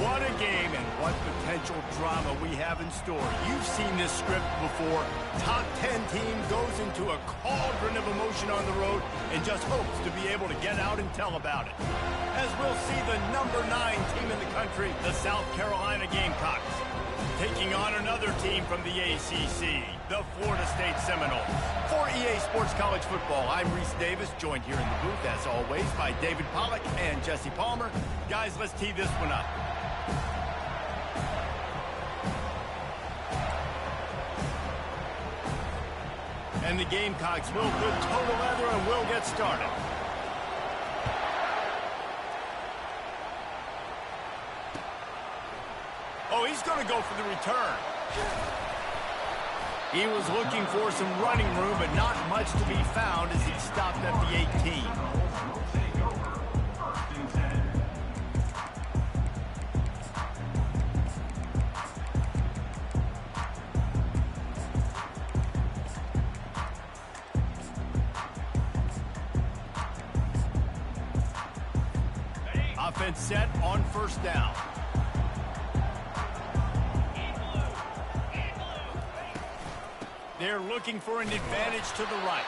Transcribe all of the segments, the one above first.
What a game and what potential drama we have in store. You've seen this script before. Top 10 team goes into a cauldron of emotion on the road and just hopes to be able to get out and tell about it. As we'll see the number 9 team in the country, the South Carolina Gamecocks, taking on another team from the ACC, the Florida State Seminoles. For EA Sports College Football, I'm Reese Davis, joined here in the booth, as always, by David Pollack and Jesse Palmer. Guys, let's tee this one up. And the Gamecocks will put toe to leather and will get started. Oh, he's going to go for the return. He was looking for some running room, but not much to be found as he stopped at the 18. Offense set on first down. They're looking for an advantage to the right.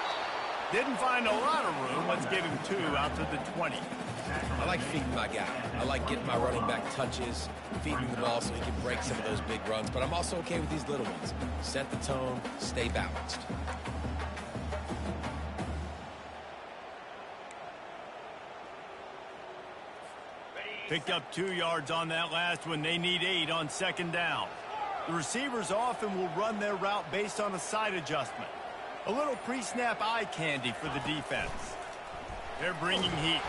Didn't find a lot of room. Let's give him 2 out to the 20. I like feeding my guy. I like getting my running back touches, feeding the ball so he can break some of those big runs. But I'm also okay with these little ones. Set the tone, stay balanced. Picked up 2 yards on that last one. They need 8 on second down. The receivers often will run their route based on a side adjustment. A little pre-snap eye candy for the defense. They're bringing heat.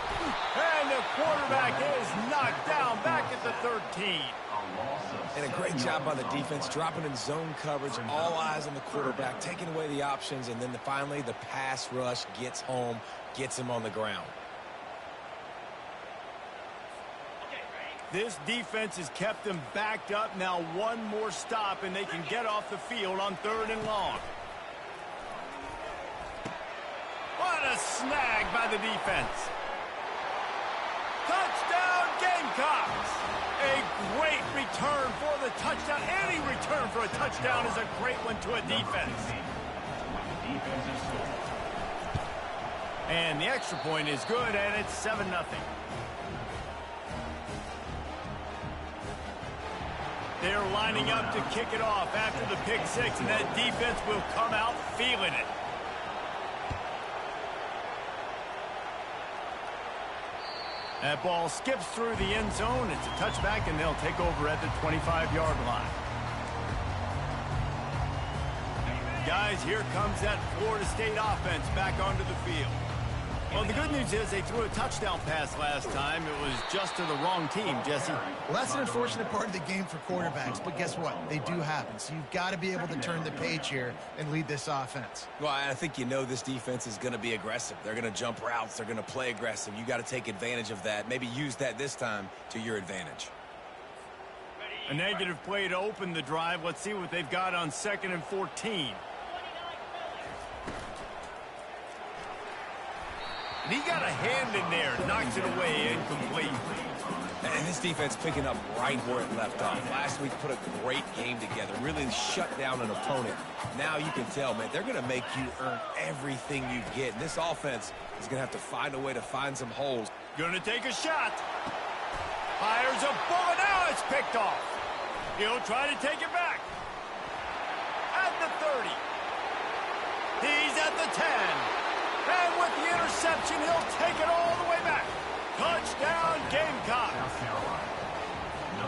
And the quarterback is knocked down back at the 13. And a great job by the defense, dropping in zone coverage, all eyes on the quarterback, taking away the options, and then finally the pass rush gets home, gets him on the ground. This defense has kept them backed up. Now one more stop, and they can get off the field on 3rd and long. What a snag by the defense. Touchdown, Gamecocks! A great return for the touchdown. Any return for a touchdown is a great one to a defense. And the extra point is good, and it's 7-0. They're lining up to kick it off after the pick 6, and that defense will come out feeling it. That ball skips through the end zone. It's a touchback, and they'll take over at the 25-yard line. Guys, here comes that Florida State offense back onto the field. Well, the good news is they threw a touchdown pass last time. It was just to the wrong team, Jesse. Well, that's an unfortunate part of the game for quarterbacks, but guess what? They do happen. So you've got to be able to turn the page here and lead this offense. Well, I think you know this defense is going to be aggressive. They're going to jump routes. They're going to play aggressive. You got to take advantage of that. Maybe use that this time to your advantage. A negative play to open the drive. Let's see what they've got on 2nd and 14. And he got a hand in there, knocks it away, incomplete. And this defense picking up right where it left off. Last week put a great game together, really shut down an opponent. Now you can tell, man, they're going to make you earn everything you get. And this offense is going to have to find a way to find some holes. Going to take a shot. Fires a bullet. Now it's picked off. He'll try to take it back. At the 30. He's at the 10. And with the interception, he'll take it all the way back. Touchdown, Gamecocks.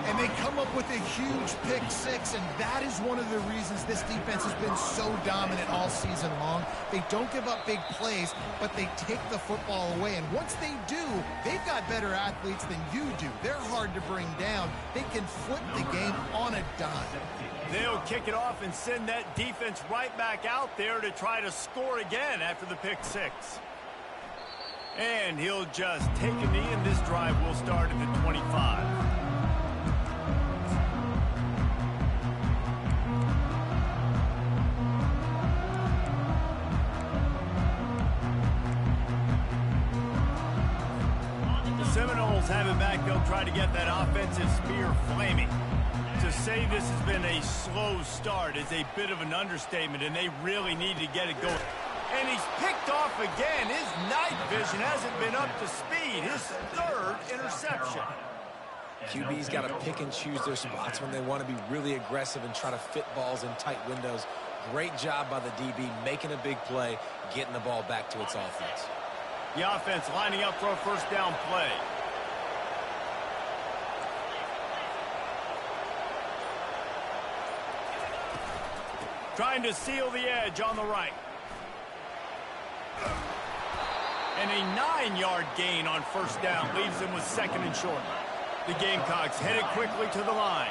And they come up with a huge pick 6, and that is one of the reasons this defense has been so dominant all season long. They don't give up big plays, but they take the football away. And once they do, they've got better athletes than you do. They're hard to bring down. They can flip the game on a dime. They'll kick it off and send that defense right back out there to try to score again after the pick 6. And he'll just take a knee, and this drive will start at the 25. have it back, they'll try to get that offensive spear flaming. To say this has been a slow start is a bit of an understatement, and they really need to get it going. And he's picked off again. His night vision hasn't been up to speed. His third interception. QB's got to pick and choose their spots when they want to be really aggressive and try to fit balls in tight windows. Great job by the DB making a big play, getting the ball back to its offense. The offense lining up for a first down play. Trying to seal the edge on the right. And a 9-yard gain on first down leaves them with second and short. The Gamecocks headed quickly to the line.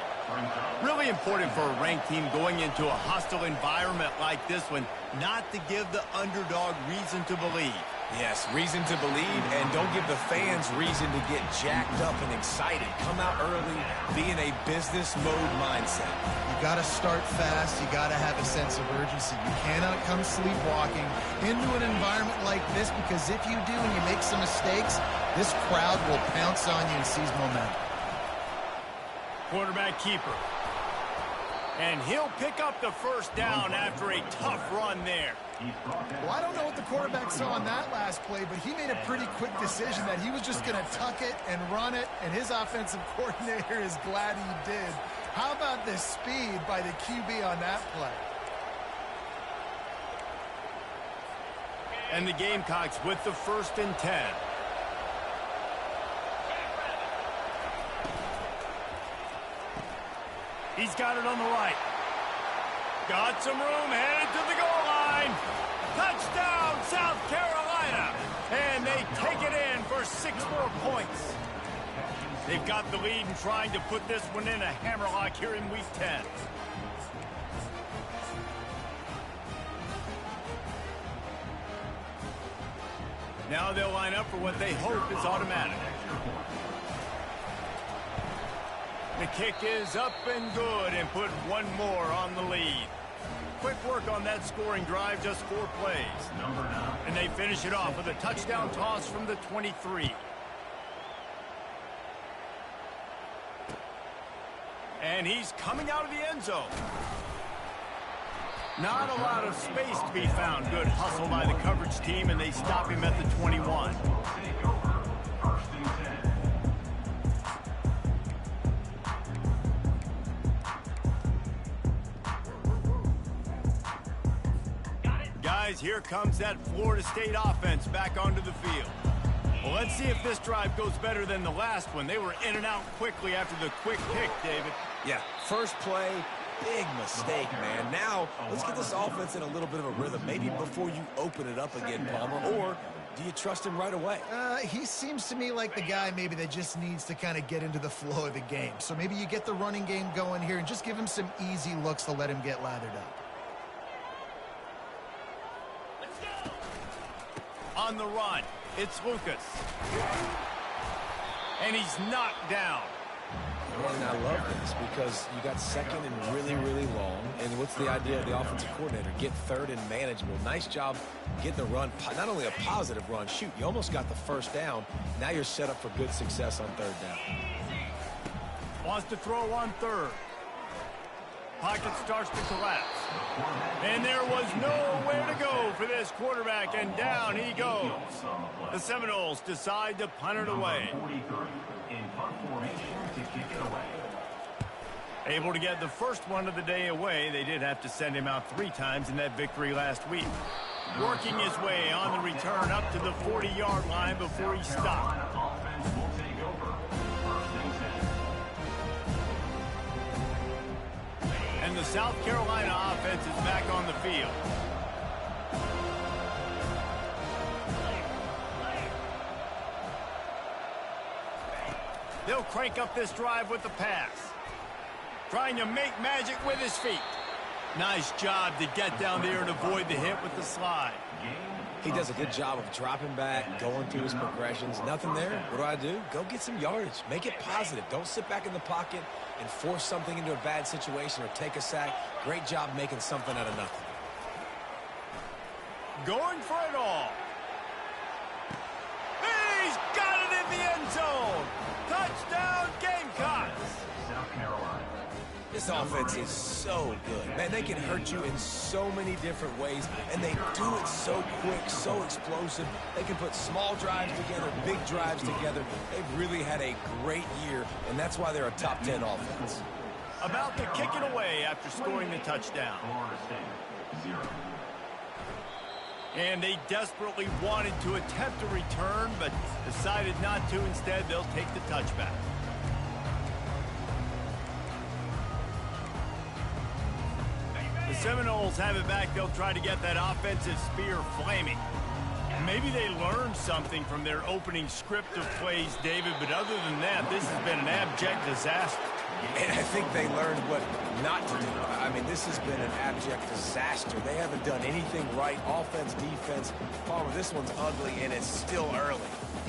Really important for a ranked team going into a hostile environment like this one, not to give the underdog reason to believe. Yes, reason to believe, and don't give the fans reason to get jacked up and excited. Come out early, be in a business mode mindset. You got to start fast. You got to have a sense of urgency. You cannot come sleepwalking into an environment like this, because if you do and you make some mistakes, this crowd will pounce on you and seize momentum. Quarterback keeper. And he'll pick up the first down after a tough run there. Well, I don't know what the quarterback saw on that last play, but he made a pretty quick decision that he was just going to tuck it and run it, and his offensive coordinator is glad he did. How about the speed by the QB on that play? And the Gamecocks with the 1st and 10. He's got it on the right. Got some room, headed to the goal line. Touchdown, South Carolina. And they take it in for 6 more points. They've got the lead and trying to put this one in a hammerlock here in Week 10. Now they'll line up for what they hope is automatic. The kick is up and good, and put one more on the lead. Quick work on that scoring drive, just 4 plays. And they finish it off with a touchdown toss from the 23. And he's coming out of the end zone. Not a lot of space to be found. Good hustle by the coverage team, and they stop him at the 21. Guys, here comes that Florida State offense back onto the field. Well, let's see if this drive goes better than the last one. They were in and out quickly after the quick pick, David. Yeah, first play, big mistake, man. Now, let's get this offense in a little bit of a rhythm. Maybe before you open it up again, Palmer, or do you trust him right away? He seems to me like the guy maybe that just needs to kind of get into the flow of the game. So maybe you get the running game going here and just give him some easy looks to let him get lathered up. On the run, it's Lucas. And he's knocked down. And I love this because you got second and really, really long. And what's the idea of the offensive coordinator? Get third and manageable. Nice job getting the run. Not only a positive run, shoot, you almost got the first down. Now you're set up for good success on third down. Wants to throw on third. Pocket starts to collapse. And there was nowhere to go for this quarterback, and down he goes. The Seminoles decide to punt it away. Able to get the first one of the day away. They did have to send him out 3 times in that victory last week. Working his way on the return up to the 40-yard line before he stopped. And the South Carolina offense is back on the field. They'll crank up this drive with the pass. Trying to make magic with his feet. Nice job to get down there and avoid the hit with the slide. He does a good job of dropping back, going through his progressions. Nothing there. What do? Go get some yardage. Make it positive. Don't sit back in the pocket and force something into a bad situation or take a sack. Great job making something out of nothing. Going for it all. He's got it in the end zone. This offense is so good. Man, they can hurt you in so many different ways, and they do it so quick, so explosive. They can put small drives together, big drives together. They've really had a great year, and that's why they're a top 10 offense. About to kick it away after scoring the touchdown. And they desperately wanted to attempt a return, but decided not to. Instead, they'll take the touchback. The Seminoles have it back. They'll try to get that offensive spear flaming. Maybe they learned something from their opening script of plays, David, but other than that, this has been an abject disaster. And I think they learned what not to do. I mean, this has been an abject disaster. They haven't done anything right. Offense, defense. Palmer, this one's ugly, and it's still early.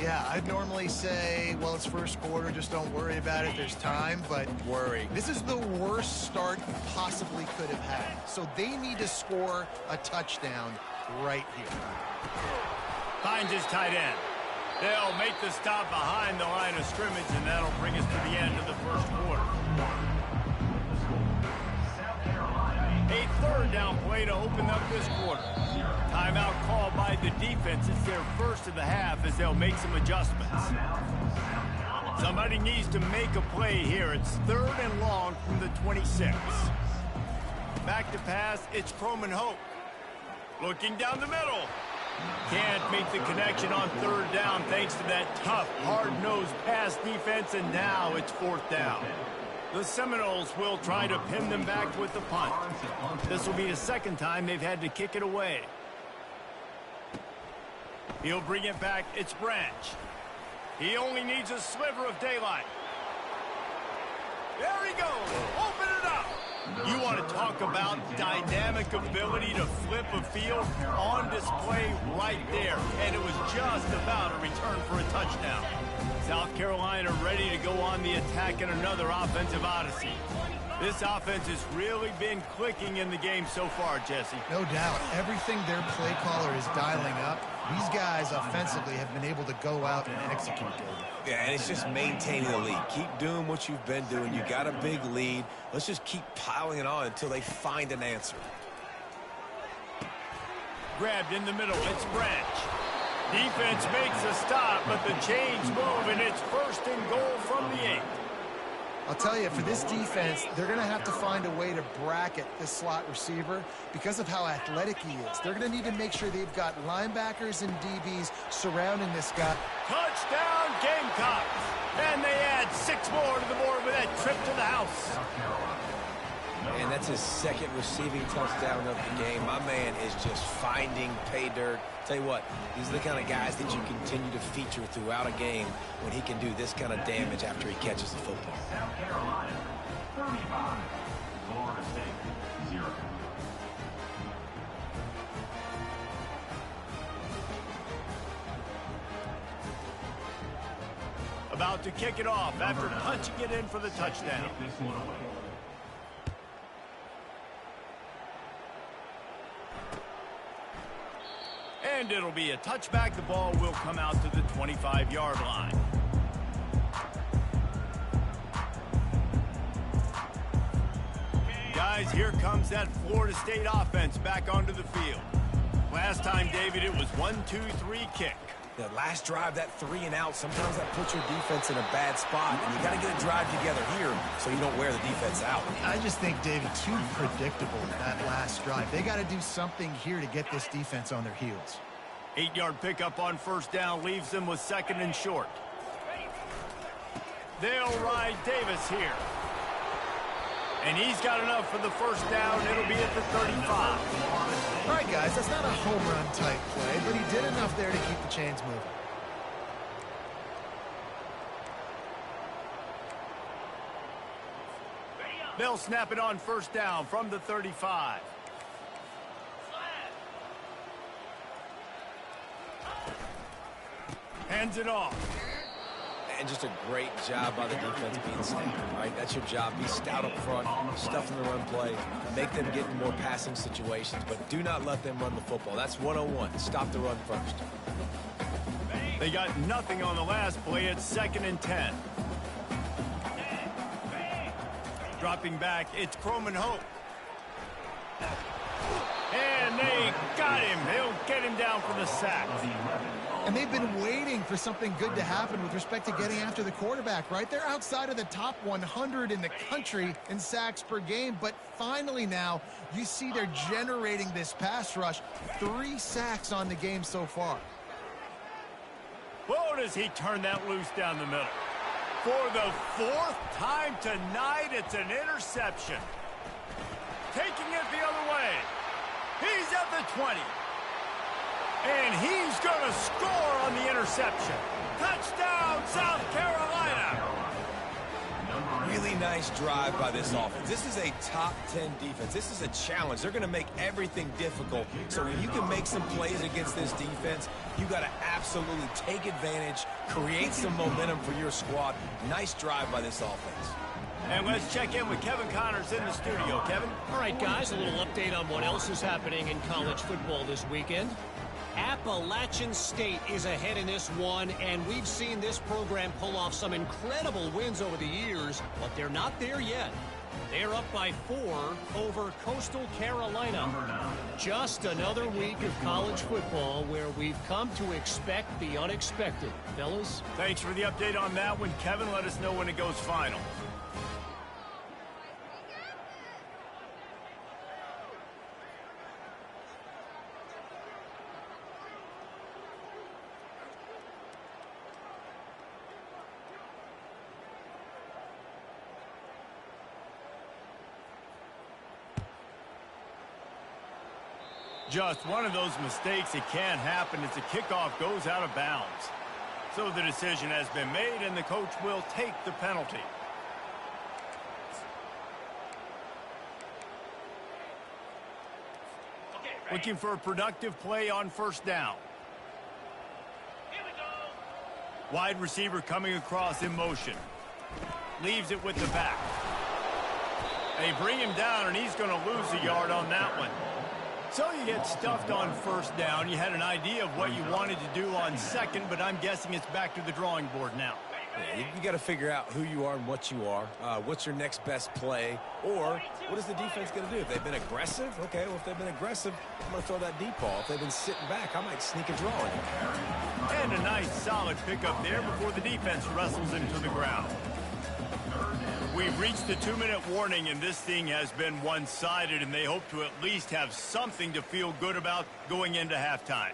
Yeah, I'd normally say, well, it's first quarter, just don't worry about it, there's time, but Worry. This is the worst start you possibly could have had. So they need to score a touchdown right here. Finds his tight end. They'll make the stop behind the line of scrimmage, and that'll bring us to the end of the first quarter. A third down play to open up this quarter. Timeout called by the defense. It's their first of the half as they'll make some adjustments. Somebody needs to make a play here. It's 3rd and long from the 26. Back to pass, it's Croman Hope. Looking down the middle. Can't make the connection on 3rd down thanks to that tough, hard-nosed pass defense, and now it's 4th down. The Seminoles will try to pin them back with the punt. This will be the second time they've had to kick it away. He'll bring it back. It's Branch. He only needs a sliver of daylight. There he goes. Open it up. You want to talk about dynamic ability to flip a field? On display right there. And it was just about a return for a touchdown. South Carolina ready to go on the attack in another offensive odyssey. This offense has really been clicking in the game so far, Jesse. No doubt. Everything their play caller is dialing up, these guys offensively have been able to go out and execute, David. Yeah, and it's just maintaining the lead. Keep doing what you've been doing. You got a big lead. Let's just keep piling it on until they find an answer. Grabbed in the middle. It's Branch. Defense makes a stop, but the chains move, and it's 1st and goal from the 8. I'll tell you, for this defense, they're going to have to find a way to bracket this slot receiver because of how athletic he is. They're going to need to make sure they've got linebackers and DBs surrounding this guy. Touchdown, Gamecocks! And they add 6 more to the board with that trip to the house. And that's his 2nd receiving touchdown of the game. My man is just finding pay dirt. Tell you what, these are the kind of guys that you continue to feature throughout a game when he can do this kind of damage after he catches the football. South Carolina, 35. Florida State, 0. About to kick it off after punching it in for the touchdown. And it'll be a touchback. The ball will come out to the 25-yard line. Guys, here comes that Florida State offense back onto the field. Last time, David, it was 1-2-3 kick. The last drive, that 3 and out, sometimes that puts your defense in a bad spot, and you got to get a drive together here so you don't wear the defense out. I just think, David, too predictable that last drive. They got to do something here to get this defense on their heels. 8-yard pickup on 1st down leaves them with 2nd and short. They'll ride Davis here. And he's got enough for the 1st down. It'll be at the 35. All right, guys, that's not a home run type play, but he did enough there to keep the chains moving. They'll snap it on 1st down from the 35. Hands it off. And just a great job by the defense being stout, right? That's your job. Be stout up front, stuff in the run play, make them get in more passing situations, but do not let them run the football. That's 101. Stop the run first. They got nothing on the last play. It's 2nd and 10. Dropping back, it's Croman Hope. And they got him. They'll get him down for the sack. And they've been waiting for something good to happen with respect to getting after the quarterback, right? They're outside of the top 100 in the country in sacks per game, but finally now you see they're generating this pass rush. 3 sacks on the game so far. Whoa, does he turn that loose down the middle. For the 4th time tonight, it's an interception. Taking it the other way. He's at the 20. And he's going to score on the interception. Touchdown, South Carolina. Really nice drive by this offense. This is a top 10 defense. This is a challenge. They're going to make everything difficult. So when you can make some plays against this defense, you got to absolutely take advantage, create some momentum for your squad. Nice drive by this offense. And let's check in with Kevin Connors in the studio. Kevin? All right, guys, a little update on what else is happening in college football this weekend. Appalachian State is ahead in this one, and we've seen this program pull off some incredible wins over the years, but they're not there yet. They're up by 4 over Coastal Carolina. Just another week of college football where we've come to expect the unexpected. Fellas? Thanks for the update on that one, Kevin. Let us know when it goes final. Just one of those mistakes that can happen as the kickoff goes out of bounds. So the decision has been made, and the coach will take the penalty. Looking for a productive play on first down. Wide receiver coming across in motion. Leaves it with the back. They bring him down, and he's going to lose a yard on that one. So you get stuffed on first down. You had an idea of what you wanted to do on second, but I'm guessing it's back to the drawing board now. Yeah, you got to figure out who you are and what you are. What's your next best play? Or what is the defense going to do? If they've been aggressive, okay, well, if they've been aggressive, I'm going to throw that deep ball. If they've been sitting back, I might sneak a draw in. And a nice solid pickup there before the defense wrestles into the ground. We've reached the 2-minute warning, and this thing has been one-sided, and they hope to at least have something to feel good about going into halftime.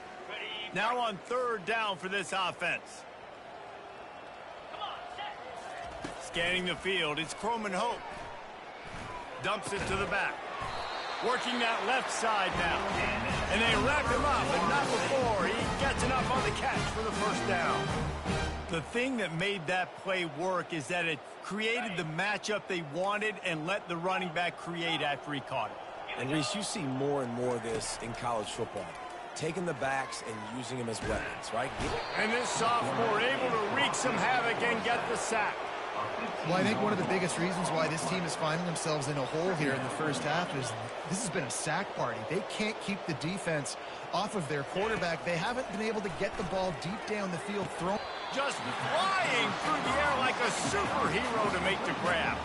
Now on third down for this offense. Scanning the field, it's Croman Hope. Dumps it to the back. Working that left side now. And they wrap him up, and not before he gets enough on the catch for the first down. The thing that made that play work is that it created the matchup they wanted and let the running back create after he caught it. And, Reese, you see more and more of this in college football. Taking the backs and using them as weapons, right? And this sophomore able to wreak some havoc and get the sack. Well, I think one of the biggest reasons why this team is finding themselves in a hole here in the first half is this has been a sack party. They can't keep the defense off of their quarterback. They haven't been able to get the ball deep down the field, thrown. Just flying through the air like a superhero to make the grab.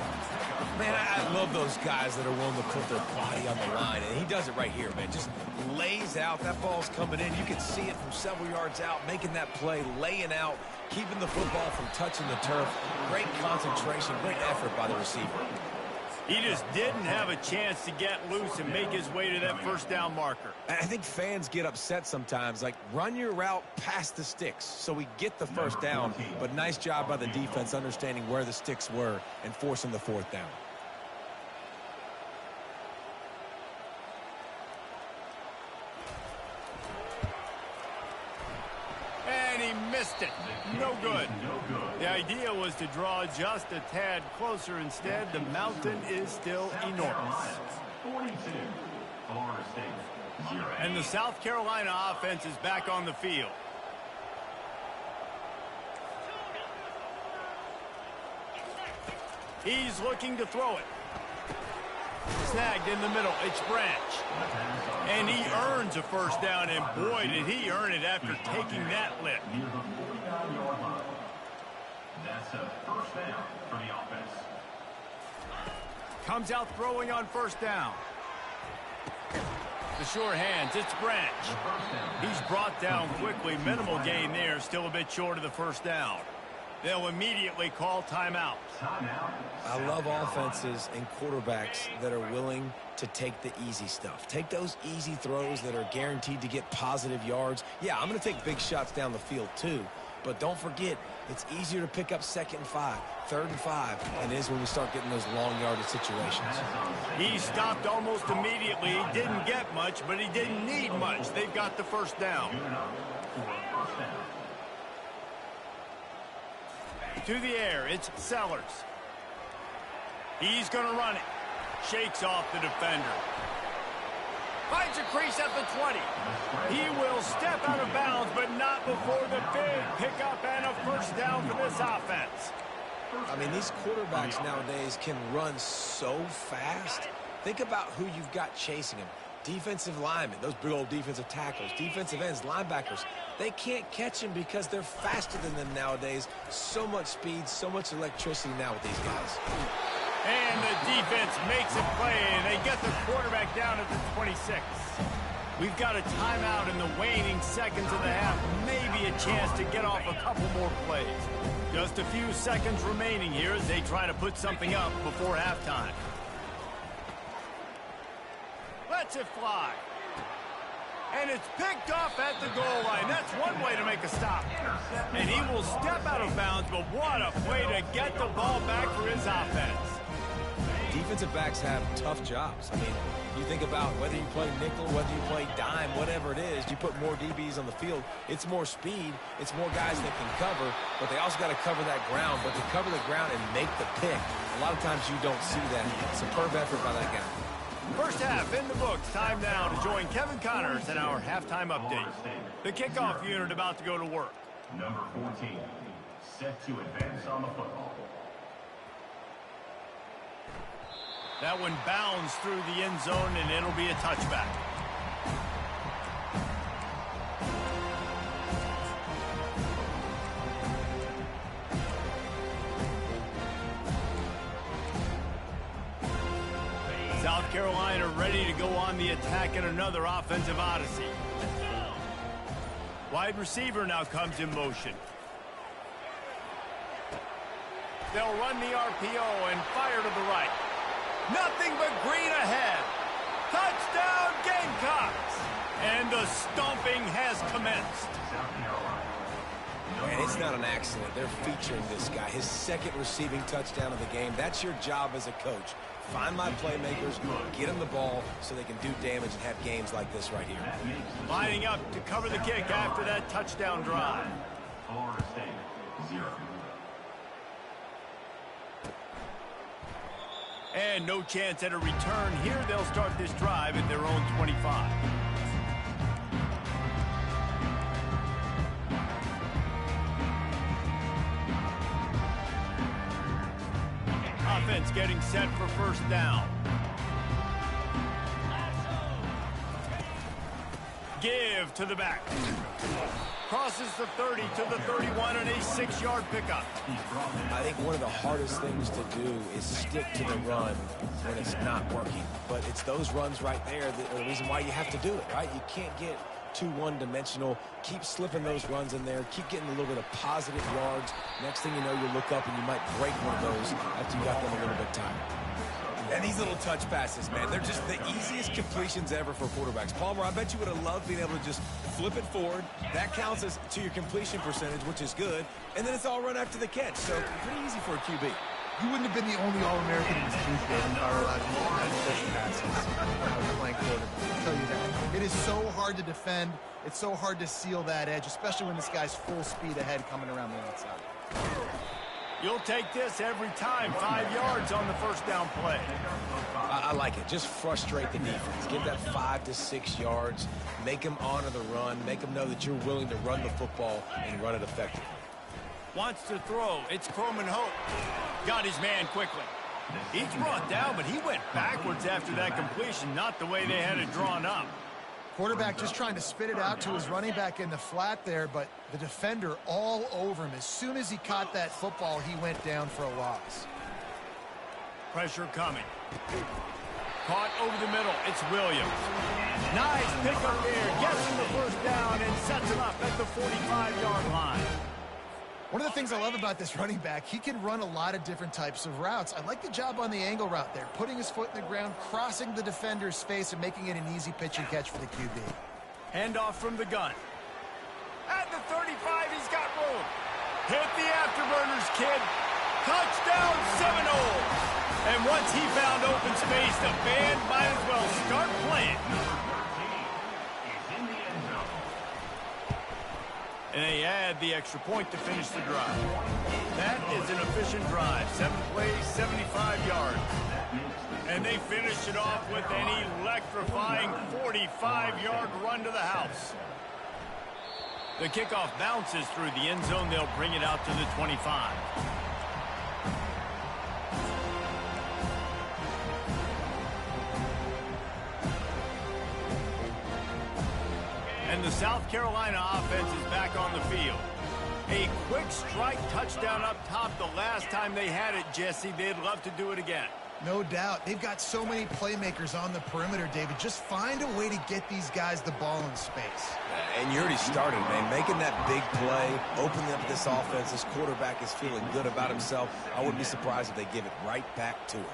Man, I love those guys that are willing to put their body on the line, and he does it right here, man. Just lays out. That ball's coming in. You can see it from several yards out, making that play, laying out, keeping the football from touching the turf. Great concentration, great effort by the receiver. He just didn't have a chance to get loose and make his way to that first down marker. I think fans get upset sometimes, like run your route past the sticks so we get the first down, but nice job by the defense understanding where the sticks were and forcing the fourth down. And he missed it. No good. The idea was to draw just a tad closer. Instead, the mountain is still enormous. 42, Florida State, 0. And the South Carolina offense is back on the field. He's looking to throw it. Snagged in the middle. It's Branch. And he earns a first down, and boy, did he earn it after taking that lick. Near the 49-yard line. That's a first down for the offense. Comes out throwing on first down. The sure hands, it's Branch. He's brought down quickly. Minimal gain there, still a bit short of the first down. They'll immediately call timeout. I love offenses and quarterbacks that are willing to take the easy stuff. Take those easy throws that are guaranteed to get positive yards. Yeah, I'm going to take big shots down the field too. But don't forget, it's easier to pick up 2nd and 5, 3rd and 5, than it is when we start getting those long yardage situations. He stopped almost immediately. He didn't get much, but he didn't need much. They've got the first down. To the air, it's Sellers. He's going to run it. Shakes off the defender. Finds a crease at the 20. He will step out of bounds, but not before the big pickup and a first down for this offense. I mean, these quarterbacks nowadays can run so fast. Think about who you've got chasing them. Defensive linemen, those big old defensive tackles, defensive ends, linebackers. They can't catch them because they're faster than them nowadays. So much speed, so much electricity now with these guys. And the defense makes a play, and they get the quarterback down at the 26. We've got a timeout in the waning seconds of the half. Maybe a chance to get off a couple more plays. Just a few seconds remaining here as they try to put something up before halftime. Lets it fly. And it's picked off at the goal line. That's one way to make a stop. And he will step out of bounds, but what a play to get the ball back for his offense. Defensive backs have tough jobs. I mean, you think about whether you play nickel, whether you play dime, whatever it is, you put more DBs on the field, it's more speed, it's more guys that can cover, but they also got to cover that ground. But to cover the ground and make the pick, a lot of times you don't see that. Superb effort by that guy. First half in the books. Time now to join Kevin Connors in our halftime update. The kickoff unit about to go to work. Number 14, set to advance on the football. That one bounds through the end zone, and it'll be a touchback. South Carolina ready to go on the attack in another offensive odyssey. Wide receiver now comes in motion. They'll run the RPO and fire to the right. Nothing but green ahead. Touchdown Gamecocks! And the stomping has commenced. And it's not an accident. They're featuring this guy. His 2nd receiving touchdown of the game. That's your job as a coach. Find my playmakers, get them the ball so they can do damage and have games like this right here. Lining up to cover the kick after that touchdown drive. Florida State, 0. And no chance at a return here. They'll start this drive at their own 25. Offense getting set for first down. Give to the back. Crosses the 30 to the 31 and a 6-yard pickup. I think one of the hardest things to do is stick to the run when it's not working. But it's those runs right there that are the reason why you have to do it, right? You can't get too one-dimensional. Keep slipping those runs in there. Keep getting a little bit of positive yards. Next thing you know, you look up and you might break one of those after you got them a little bit tired. And these little touch passes, man, they're just the easiest completions ever for quarterbacks. Palmer, I bet you would have loved being able to just flip it forward. That counts as to your completion percentage, which is good. And then it's all run after the catch. So pretty easy for a QB. You wouldn't have been the only All-American in this youth game if I were allowed to push passes when I was playing quarterback. I'll tell you that. It is so hard to defend. It's so hard to seal that edge, especially when this guy's full speed ahead coming around the outside. You'll take this every time. 5 yards on the first down play. I like it. Just frustrate the defense. Give that 5 to 6 yards. Make them honor the run. Make them know that you're willing to run the football and run it effectively. Wants to throw. It's Croman Hope. Got his man quickly. He's brought down, but he went backwards after that completion, not the way they had it drawn up. Quarterback just trying to spit it out to his running back in the flat there, but the defender all over him. As soon as he caught that football, he went down for a loss. Pressure coming. Caught over the middle. It's Williams. Nice pickup there. Gets him the first down and sets him up at the 45-yard line. One of the things I love about this running back, he can run a lot of different types of routes. I like the job on the angle route there, putting his foot in the ground, crossing the defender's face, and making it an easy pitch and catch for the QB. Handoff from the gun. At the 35, he's got room. Hit the afterburners, kid. Touchdown, Seminoles. And once he found open space, the band might as well start playing. And they add the extra point to finish the drive. That is an efficient drive. 7 plays, 75 yards. And they finish it off with an electrifying 45-yard run to the house. The kickoff bounces through the end zone. They'll bring it out to the 25. And the South Carolina offense is back on the field. A quick strike touchdown up top the last time they had it, Jesse. They'd love to do it again. No doubt. They've got so many playmakers on the perimeter, David. Just find a way to get these guys the ball in space. And you already started, man. Making that big play, opening up this offense. This quarterback is feeling good about himself. I wouldn't be surprised if they give it right back to him.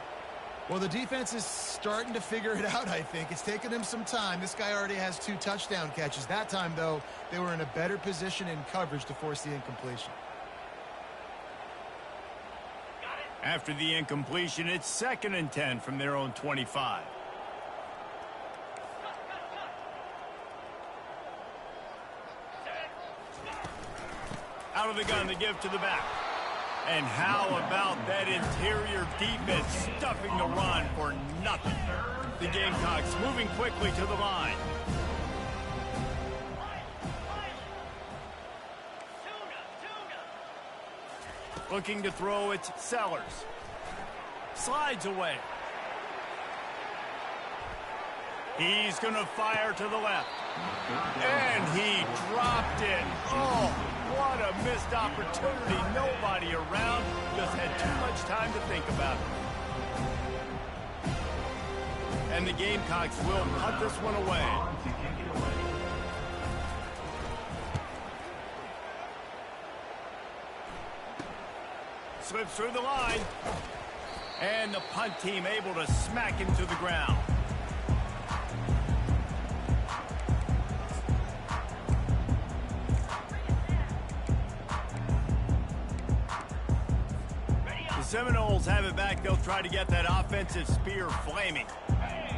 Well, the defense is starting to figure it out, I think. It's taken them some time. This guy already has 2 touchdown catches. That time, though, they were in a better position in coverage to force the incompletion. After the incompletion, it's 2nd and 10 from their own 25. Out of the gun, the give to the back. And how about that interior defense stuffing the run for nothing? The Gamecocks moving quickly to the line. Looking to throw, it's Sellers. Slides away. He's going to fire to the left. And he dropped it. Oh, what a missed opportunity. Nobody around. Just had too much time to think about it. And the Gamecocks will punt this one away. Slips through the line. And the punt team able to smack him to the ground. The Seminoles have it back. They'll try to get that offensive spear flaming.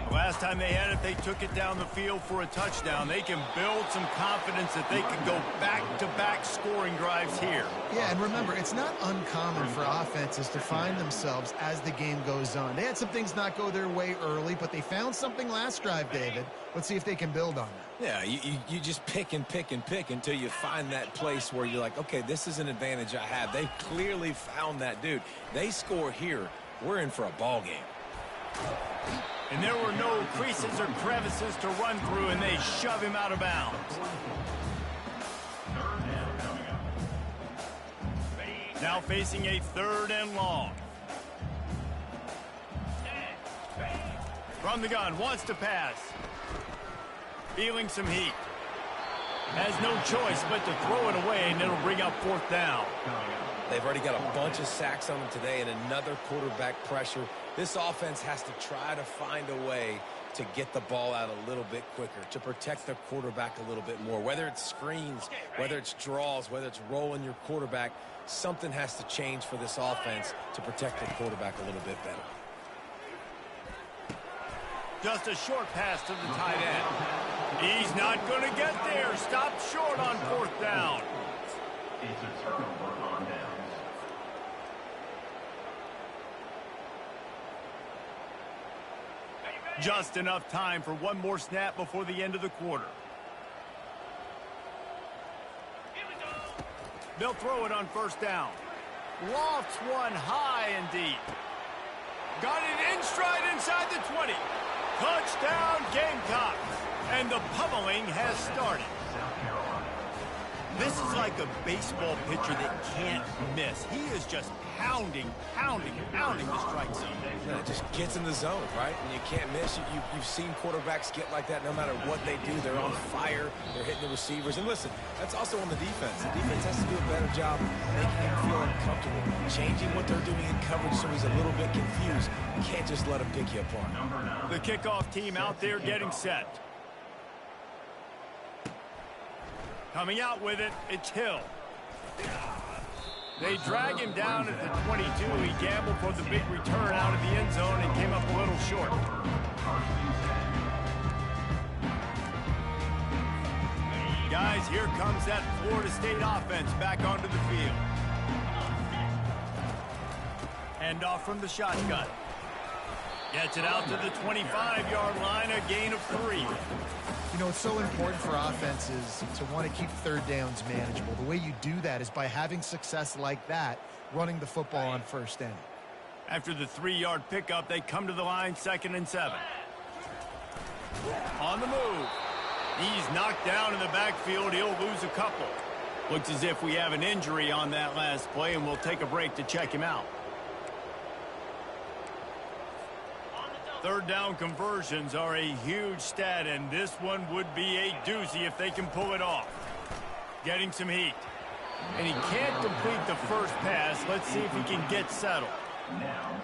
The last time they had it, they took it down the field for a touchdown. They can build some confidence that they can go back-to-back scoring drives here. Yeah, and remember, it's not uncommon for offenses to find themselves as the game goes on. They had some things not go their way early, but they found something last drive, David. Let's see if they can build on that. Yeah, you just pick and pick and pick until you find that place where you're like, okay, this is an advantage I have. They clearly found that, dude. They score here, we're in for a ball game. And there were no creases or crevices to run through, and they shove him out of bounds. Now facing a 3rd and long. From the gun, wants to pass. Feeling some heat. Has no choice but to throw it away, and it'll bring up 4th down. They've already got a bunch of sacks on them today and another quarterback pressure. This offense has to try to find a way to get the ball out a little bit quicker, to protect their quarterback a little bit more. Whether it's screens, whether it's draws, whether it's rolling your quarterback, something has to change for this offense to protect their quarterback a little bit better. Just a short pass to the tight end. He's not going to get there. Stopped short on 4th down. It's a turnover on downs. Just enough time for one more snap before the end of the quarter. They'll throw it on 1st down. Lofts one high and deep. Got it in stride inside the 20. Touchdown Gamecocks. And the pummeling has started. This is like a baseball pitcher that can't miss. He is just pounding the strike zone. Yeah, it just gets in the zone, right? And you can't miss. You've seen quarterbacks get like that no matter what they do. They're on fire. They're hitting the receivers. And listen, that's also on the defense. The defense has to do a better job making him feel uncomfortable, changing what they're doing in coverage so he's a little bit confused. You can't just let him pick you apart. The kickoff team out there getting set. Coming out with it, it's Hill. They drag him down at the 22. He gambled for the big return out of the end zone and came up a little short. Guys, here comes that Florida State offense back onto the field. Handoff from the shotgun. Gets it out to the 25-yard line, a gain of 3. You know, it's so important for offenses to want to keep third downs manageable. The way you do that is by having success like that, running the football on first down. After the 3-yard pickup, they come to the line, 2nd and 7. On the move. He's knocked down in the backfield. He'll lose a couple. Looks as if we have an injury on that last play, and we'll take a break to check him out. Third down conversions are a huge stat, and this one would be a doozy if they can pull it off. Getting some heat. And he can't complete the first pass. Let's see if he can get settled.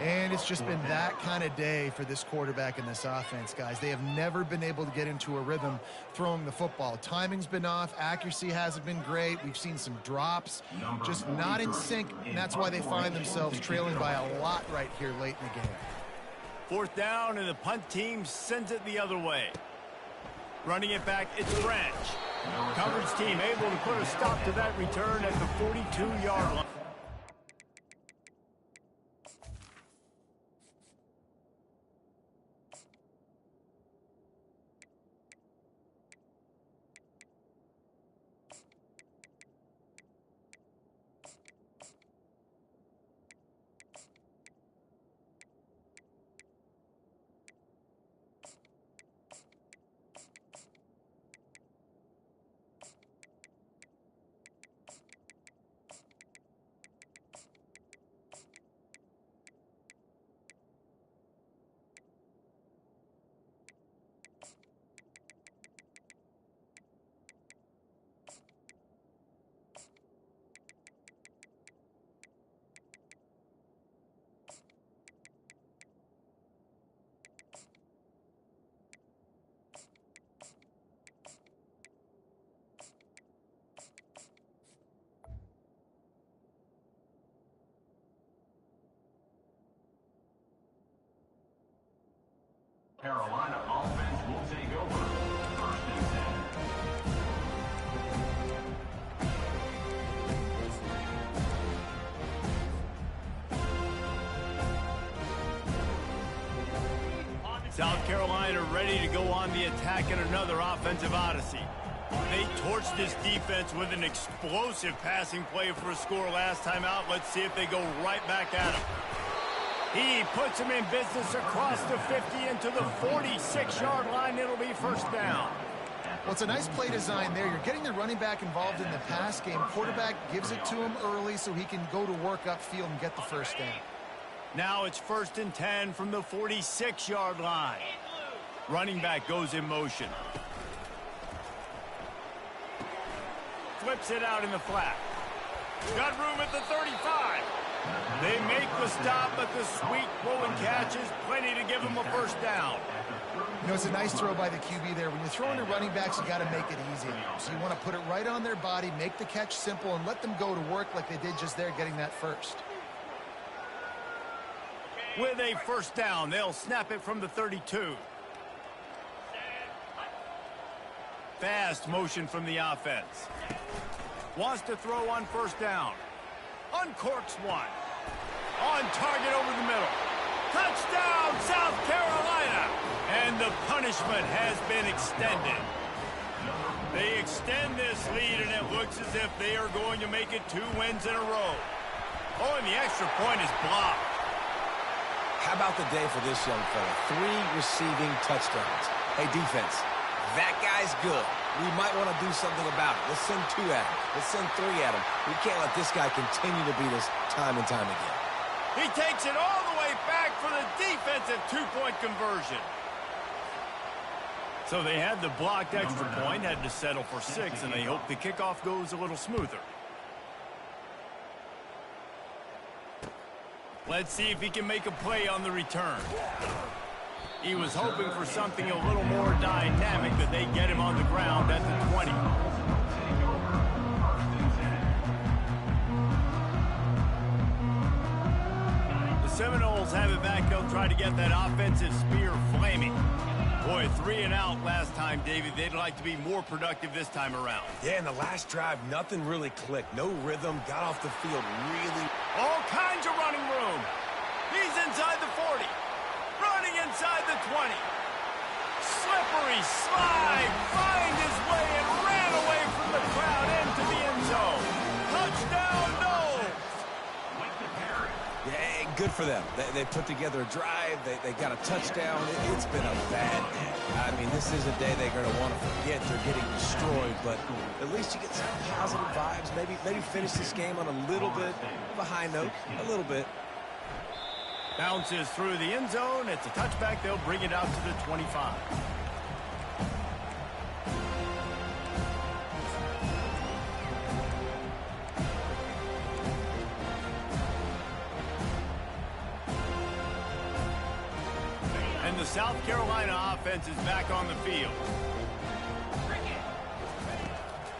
And it's just been that kind of day for this quarterback and this offense, guys. They have never been able to get into a rhythm throwing the football. Timing's been off. Accuracy hasn't been great. We've seen some drops. Just not in sync, and that's why they find themselves trailing by a lot right here late in the game. 4th down, and the punt team sends it the other way. Running it back, it's Branch. Coverage team able to put a stop to that return at the 42-yard line. Carolina offense will take over. 1st and 10. South Carolina ready to go on the attack in another offensive odyssey. They torched this defense with an explosive passing play for a score last time out. Let's see if they go right back at him. He puts him in business across the 50 into the 46-yard line. It'll be 1st down. Well, it's a nice play design there. You're getting the running back involved in the pass game. Quarterback gives it to him early so he can go to work upfield and get the 1st down. Now it's 1st and 10 from the 46-yard line. Running back goes in motion. Flips it out in the flat. Got room at the 35. They make the stop, but the sweet throw and catch is plenty to give them a 1st down. You know, it's a nice throw by the QB there. When you're throwing to running backs, you got to make it easy. So you want to put it right on their body, make the catch simple, and let them go to work like they did just there, getting that 1st. With a 1st down, they'll snap it from the 32. Fast motion from the offense. Wants to throw on 1st down. Uncorks one. On target over the middle. Touchdown, South Carolina! And the punishment has been extended. They extend this lead, and it looks as if they are going to make it 2 wins in a row. Oh, and the extra point is blocked. How about the day for this young fella? 3 receiving touchdowns. Hey, defense, that guy's good. we might want to do something about it. Let's send 2 at him. Let's send 3 at him. We can't let this guy continue to beat us time and time again. He takes it all the way back for the defensive 2-point conversion. So they had the blocked extra point, had to settle for 6, and they hope the kickoff goes a little smoother. Let's see if he can make a play on the return. He was hoping for something a little more dynamic, that they get him on the ground at the 20. The Seminoles have it back. They'll try to get that offensive spear flaming. Boy, 3 and out last time, David. They'd like to be more productive this time around. Yeah, in the last drive, nothing really clicked. No rhythm. Got off the field really. All kinds of running room. He's inside the 40. Running inside the 20. Slippery slide. Find his way and ran away from the crowd into the end zone. Touchdown, Noles. Yeah, good for them. They put together a drive. They got a touchdown. It's been a bad day. I mean, this is a day they're going to want to forget. They're getting destroyed, but at least you get some positive vibes. Maybe finish this game on a little bit of a high note. A little bit. Bounces through the end zone. It's a touchback. They'll bring it out to the 25. And the South Carolina offense is back on the field.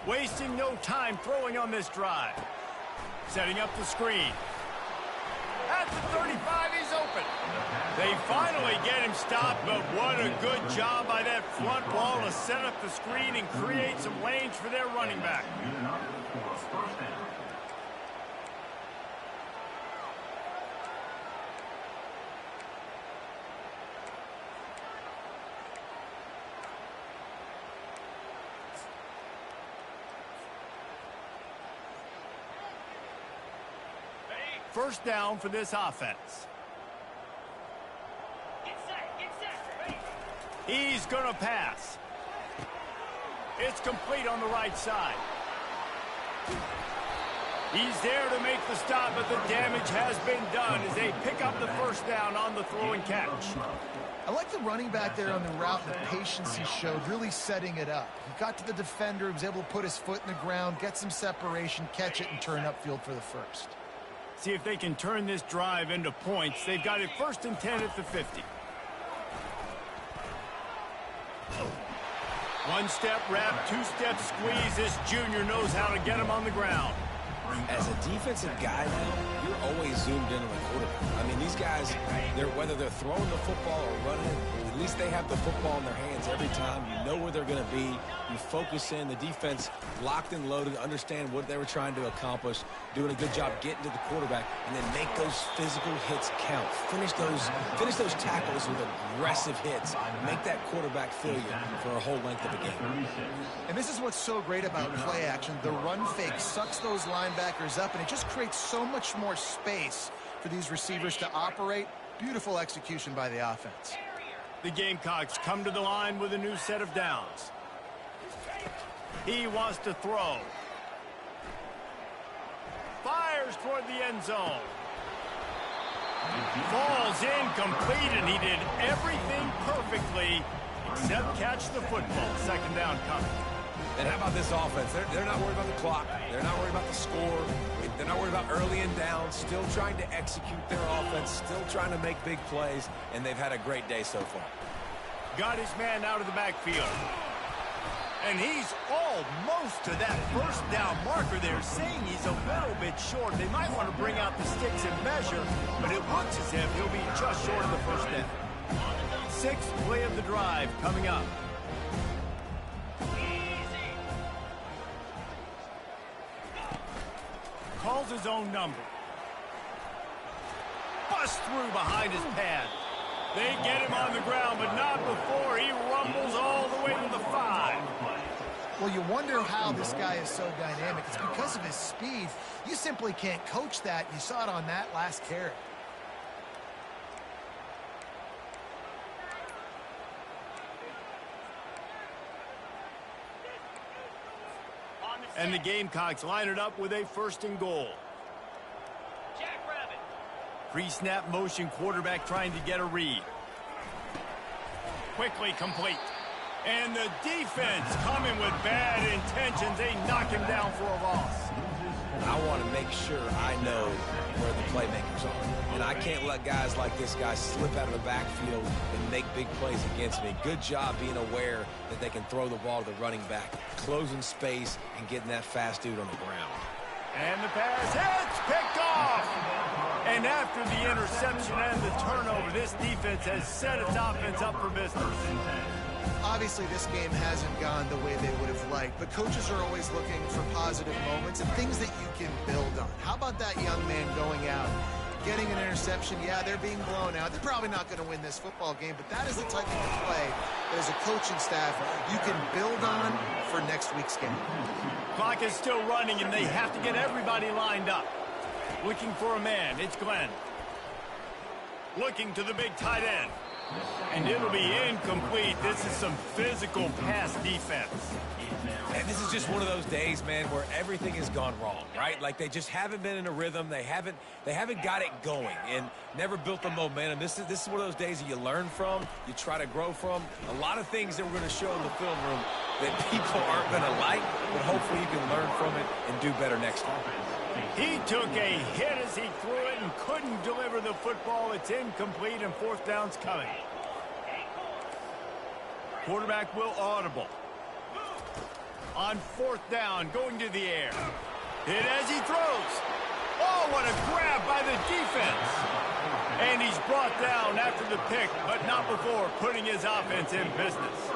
Wasting no time throwing on this drive. Setting up the screen. At the 35, he's open. They finally get him stopped, but what a good job by that front wall to set up the screen and create some lanes for their running back. First down for this offense. He's going to pass. It's complete on the right side. He's there to make the stop, but the damage has been done as they pick up the first down on the throw and catch. I like the running back there on the route, the patience he showed, really setting it up. He got to the defender, he was able to put his foot in the ground, get some separation, catch it, and turn upfield for the first. See if they can turn this drive into points. They've got it 1st and 10 at the 50. One-step wrap, 2-step squeeze. This junior knows how to get him on the ground. As a defensive guy now, you're always zoomed in on the quarterback. I mean, these guys, whether they're throwing the football or running it, at least they have the football in their hands every time. You know where they're going to be. You focus in. The defense locked and loaded, understand what they were trying to accomplish, doing a good job getting to the quarterback, and then make those physical hits count. Finish those tackles with aggressive hits. Make that quarterback feel you for a whole length of a game. And this is what's so great about play action. The run fake sucks those linebackers up, and it just creates so much more space for these receivers to operate. Beautiful execution by the offense. The Gamecocks come to the line with a new set of downs. He wants to throw. Fires toward the end zone. Falls incomplete, and he did everything perfectly except catch the football. 2nd down coming. And how about this offense? They're not worried about the clock. They're not worried about the score. They're not worried about early and down. Still trying to execute their offense. Still trying to make big plays. And they've had a great day so far. Got his man out of the backfield. And he's almost to that 1st down marker there, saying he's a little bit short. They might want to bring out the sticks and measure, but it looks as if he'll be just short of the 1st down. 6th play of the drive coming up. Calls his own number. Bust through behind his pad. They get him on the ground, but not before he rumbles all the way to the 5. Well, you wonder how this guy is so dynamic. It's because of his speed. You simply can't coach that. You saw it on that last carry. And the Gamecocks line it up with a 1st and goal. Pre-snap motion, quarterback trying to get a read. Quickly complete. And the defense coming with bad intentions. They knock him down for a loss. I want to make sure I know where the playmakers are. And I can't let guys like this guy slip out of the backfield and make big plays against me. Good job being aware that they can throw the ball to the running back, closing space, and getting that fast dude on the ground. And the pass hits, picked off. And after the interception and the turnover, this defense has set its offense up for business. Obviously, this game hasn't gone the way they would have liked, but coaches are always looking for positive moments and things that you can build on. How about that young man going out, getting an interception? Yeah, they're being blown out. They're probably not going to win this football game, but that is the type of play that as a coaching staff you can build on for next week's game. Clock is still running, and they have to get everybody lined up. Looking for a man, it's Glenn. Looking to the big tight end. And it'll be incomplete. This is some physical pass defense. And this is just one of those days, man, where everything has gone wrong, right? Like they just haven't been in a rhythm. They haven't got it going and never built the momentum. This is one of those days that you learn from, you try to grow from. A lot of things that we're going to show in the film room that people aren't going to like, but hopefully you can learn from it and do better next time. He took a hit as he threw it and couldn't deliver the football. It's incomplete, and 4th down's coming. Quarterback will audible. On 4th down, going to the air. Hit as he throws. Oh, what a grab by the defense. And he's brought down after the pick, but not before putting his offense in business.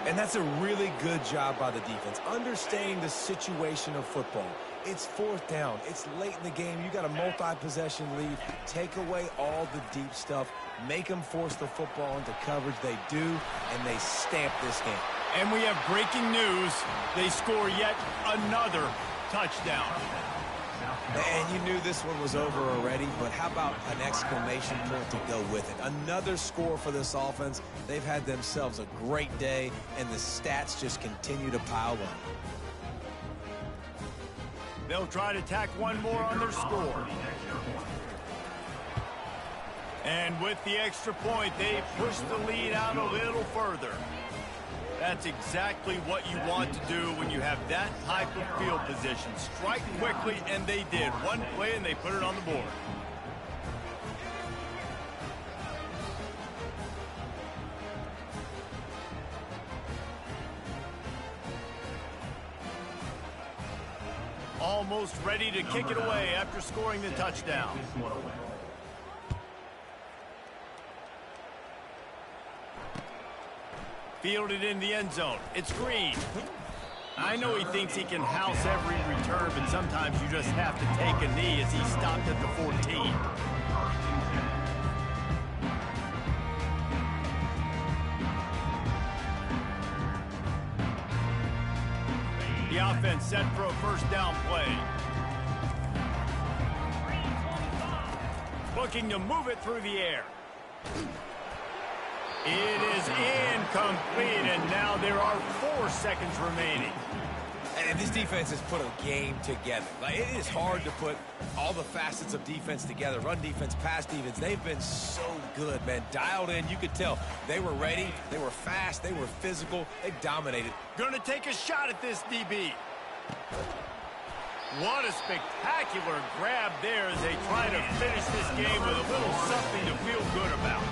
And that's a really good job by the defense, understanding the situation of football. It's 4th down. It's late in the game. You got a multi-possession lead. Take away all the deep stuff. Make them force the football into coverage. They do, and they stamp this game. And we have breaking news. They score yet another touchdown. And you knew this one was over already, but how about an exclamation point to go with it? Another score for this offense. They've had themselves a great day, and the stats just continue to pile up. They'll try to tack one more on their score. And with the extra point, they push the lead out a little further. That's exactly what you want to do when you have that type of field position. Strike quickly, and they did. One play, and they put it on the board. Almost ready to kick it away after scoring the touchdown. Fielded in the end zone. It's Green. I know he thinks he can house every return, but sometimes you just have to take a knee as he stopped at the 14. The offense set for a 1st down play. Looking to move it through the air. It is incomplete, and now there are 4 seconds remaining. And this defense has put a game together. Like, it is hard to put all the facets of defense together. Run defense, pass defense. They've been so good, man. Dialed in. You could tell they were ready. They were fast. They were physical. They dominated. Gonna take a shot at this DB. What a spectacular grab there as they try to finish this game with a little something to feel good about.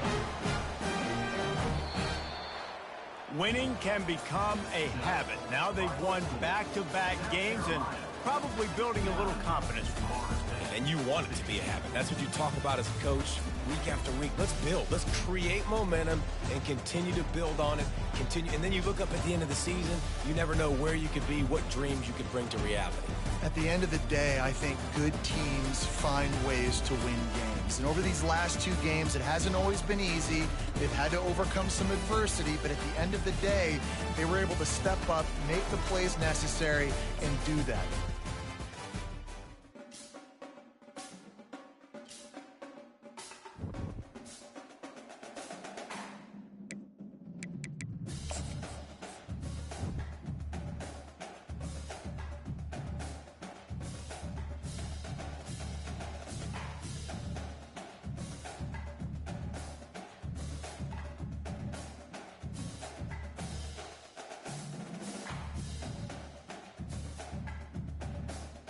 Winning can become a habit. Now they've won back-to-back games and probably building a little confidence from it. And you want it to be a habit. That's what you talk about as a coach week after week. Let's build. Let's create momentum and continue to build on it. And then you look up at the end of the season, you never know where you could be, what dreams you could bring to reality. At the end of the day, I think good teams find ways to win games. And over these last 2 games, it hasn't always been easy. They've had to overcome some adversity, but at the end of the day, they were able to step up, make the plays necessary, and do that.